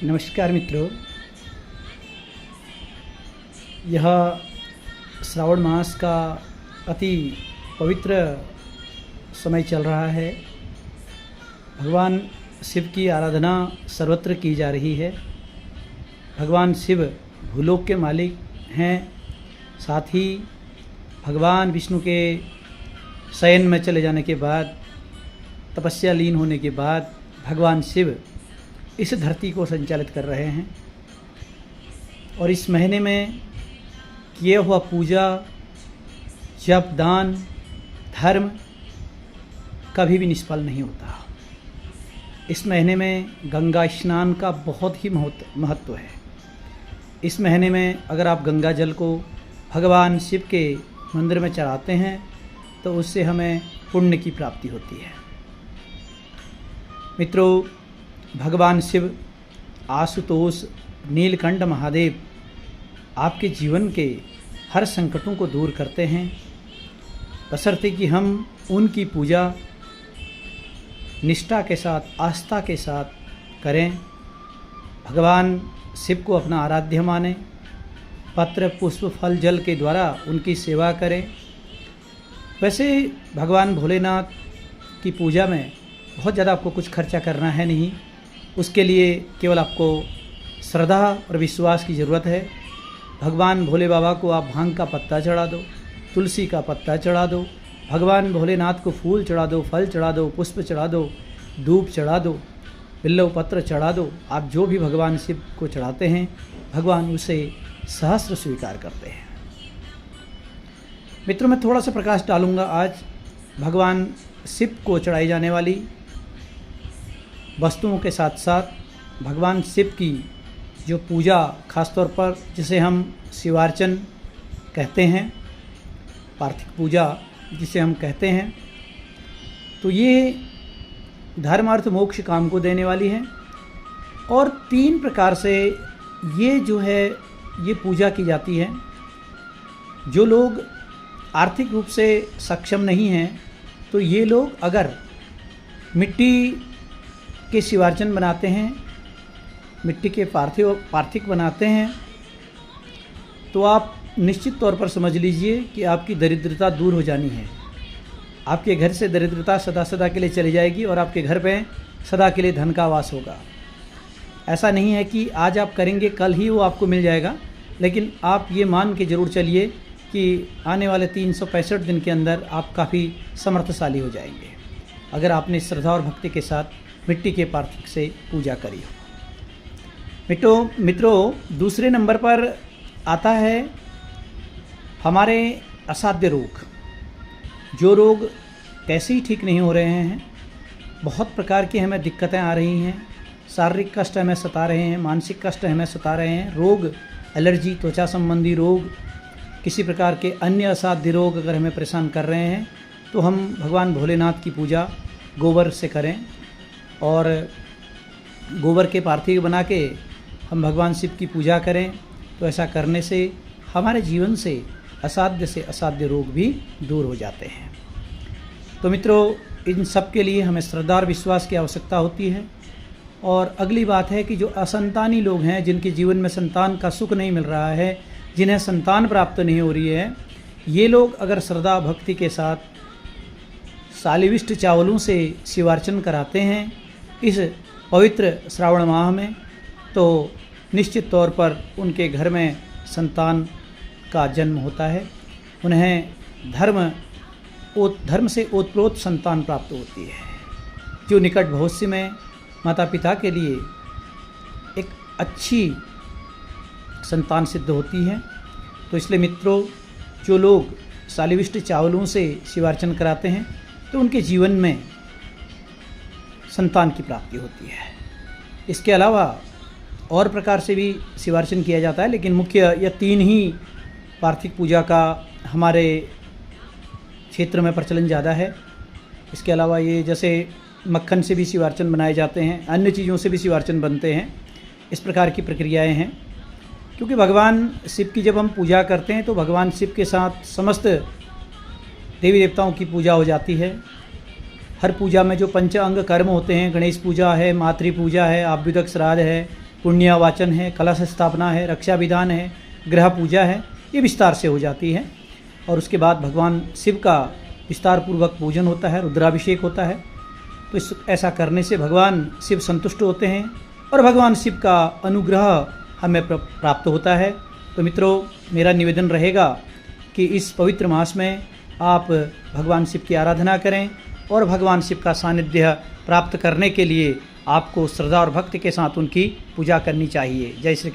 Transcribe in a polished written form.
नमस्कार मित्रों, यह श्रावण मास का अति पवित्र समय चल रहा है। भगवान शिव की आराधना सर्वत्र की जा रही है। भगवान शिव भूलोक के मालिक हैं, साथ ही भगवान विष्णु के शयन में चले जाने के बाद, तपस्या लीन होने के बाद भगवान शिव इस धरती को संचालित कर रहे हैं। और इस महीने में किया हुआ पूजा, जप, दान, धर्म कभी भी निष्फल नहीं होता। इस महीने में गंगा स्नान का बहुत ही महत्व है। इस महीने में अगर आप गंगा जल को भगवान शिव के मंदिर में चढ़ाते हैं तो उससे हमें पुण्य की प्राप्ति होती है। मित्रों, भगवान शिव, आशुतोष, नीलकंठ महादेव आपके जीवन के हर संकटों को दूर करते हैं, बशर्ते कि हम उनकी पूजा निष्ठा के साथ, आस्था के साथ करें। भगवान शिव को अपना आराध्य मानें, पत्र, पुष्प, फल, जल के द्वारा उनकी सेवा करें। वैसे भगवान भोलेनाथ की पूजा में बहुत ज़्यादा आपको कुछ खर्चा करना है नहीं। उसके लिए केवल आपको श्रद्धा और विश्वास की ज़रूरत है। भगवान भोले बाबा को आप भांग का पत्ता चढ़ा दो, तुलसी का पत्ता चढ़ा दो, भगवान भोलेनाथ को फूल चढ़ा दो, फल चढ़ा दो, पुष्प चढ़ा दो, धूप चढ़ा दो, बिल्व पत्र चढ़ा दो। आप जो भी भगवान शिव को चढ़ाते हैं, भगवान उसे सहस्र स्वीकार करते हैं। मित्रों, मैं थोड़ा सा प्रकाश डालूंगा आज भगवान शिव को चढ़ाई जाने वाली वस्तुओं के साथ साथ भगवान शिव की जो पूजा, खासतौर पर जिसे हम शिवार्चन कहते हैं, पार्थिव पूजा जिसे हम कहते हैं, तो ये धर्म, अर्थ, मोक्ष, काम को देने वाली है। और 3 प्रकार से ये जो है ये पूजा की जाती है। जो लोग आर्थिक रूप से सक्षम नहीं हैं तो ये लोग अगर मिट्टी के शिवार्चन बनाते हैं, मिट्टी के पार्थिव बनाते हैं, तो आप निश्चित तौर पर समझ लीजिए कि आपकी दरिद्रता दूर हो जानी है। आपके घर से दरिद्रता सदा सदा के लिए चली जाएगी और आपके घर पे सदा के लिए धन का वास होगा। ऐसा नहीं है कि आज आप करेंगे कल ही वो आपको मिल जाएगा, लेकिन आप ये मान के ज़रूर चलिए कि आने वाले 365 दिन के अंदर आप काफ़ी समर्थशाली हो जाएंगे, अगर आपने श्रद्धा और भक्ति के साथ मिट्टी के पार्थिव से पूजा करी हो। मित्रों, दूसरे नंबर पर आता है हमारे असाध्य रोग। जो रोग कैसे ही ठीक नहीं हो रहे हैं, बहुत प्रकार की हमें दिक्कतें आ रही हैं, शारीरिक कष्ट हमें सता रहे हैं, मानसिक कष्ट हमें सता रहे हैं, रोग, एलर्जी, त्वचा संबंधी रोग, किसी प्रकार के अन्य असाध्य रोग अगर हमें परेशान कर रहे हैं तो हम भगवान भोलेनाथ की पूजा गोबर से करें और गोबर के पार्थिव बना के हम भगवान शिव की पूजा करें। तो ऐसा करने से हमारे जीवन से असाध्य रोग भी दूर हो जाते हैं। तो मित्रों, इन सब के लिए हमें श्रद्धा और विश्वास की आवश्यकता होती है। और अगली बात है कि जो असंतानी लोग हैं, जिनके जीवन में संतान का सुख नहीं मिल रहा है, जिन्हें संतान प्राप्त नहीं हो रही है, ये लोग अगर श्रद्धा भक्ति के साथ सालिविष्ट चावलों से शिवार्चन कराते हैं इस पवित्र श्रावण माह में, तो निश्चित तौर पर उनके घर में संतान का जन्म होता है। उन्हें धर्म से ओतप्रोत संतान प्राप्त होती है, जो निकट भविष्य में माता पिता के लिए एक अच्छी संतान सिद्ध होती है। तो इसलिए मित्रों, जो लोग सालिविष्ट चावलों से शिवार्चन कराते हैं तो उनके जीवन में संतान की प्राप्ति होती है। इसके अलावा और प्रकार से भी शिवार्चन किया जाता है, लेकिन मुख्य यह 3 ही पार्थिव पूजा का हमारे क्षेत्र में प्रचलन ज़्यादा है। इसके अलावा ये जैसे मक्खन से भी शिवार्चन बनाए जाते हैं, अन्य चीज़ों से भी शिवार्चन बनते हैं। इस प्रकार की प्रक्रियाएं हैं, क्योंकि भगवान शिव की जब हम पूजा करते हैं तो भगवान शिव के साथ समस्त देवी देवताओं की पूजा हो जाती है। हर पूजा में जो पंचांग कर्म होते हैं, गणेश पूजा है, मातृ पूजा है, आभ्युदक श्राद्ध है, पुण्यावाचन है, कलश स्थापना है, रक्षा विधान है, ग्रह पूजा है, ये विस्तार से हो जाती है। और उसके बाद भगवान शिव का विस्तार पूर्वक पूजन होता है, रुद्राभिषेक होता है। तो ऐसा करने से भगवान शिव संतुष्ट होते हैं और भगवान शिव का अनुग्रह हमें प्राप्त होता है। तो मित्रों, मेरा निवेदन रहेगा कि इस पवित्र मास में आप भगवान शिव की आराधना करें और भगवान शिव का सानिध्य प्राप्त करने के लिए आपको श्रद्धा और भक्ति के साथ उनकी पूजा करनी चाहिए। जय श्री